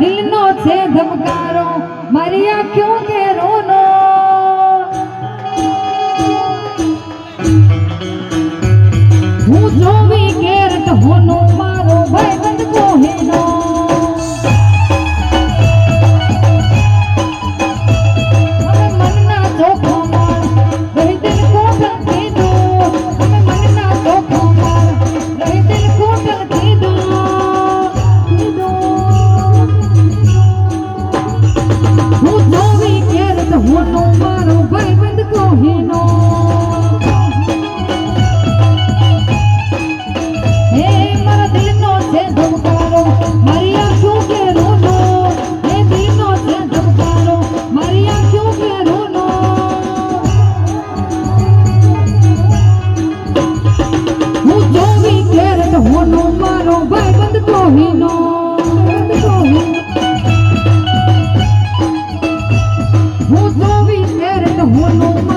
દિલનો છે ધબકારો મારી આંખો કે રોનો હું જોવી કેરટ હોનો મારો ભાઈબંધ કોહેનો અમે મનના ચોખમાં રહી દિલ કોટલ કીધું અમે મનના ચોખમાં રહી દિલ કોટલ હું જોવી કેરટ હોનો મારો ભાઈબંધ કોહેનો હોનો મારો ભાઈબંધ કોહીનો હું જોવી કેરટ હોનો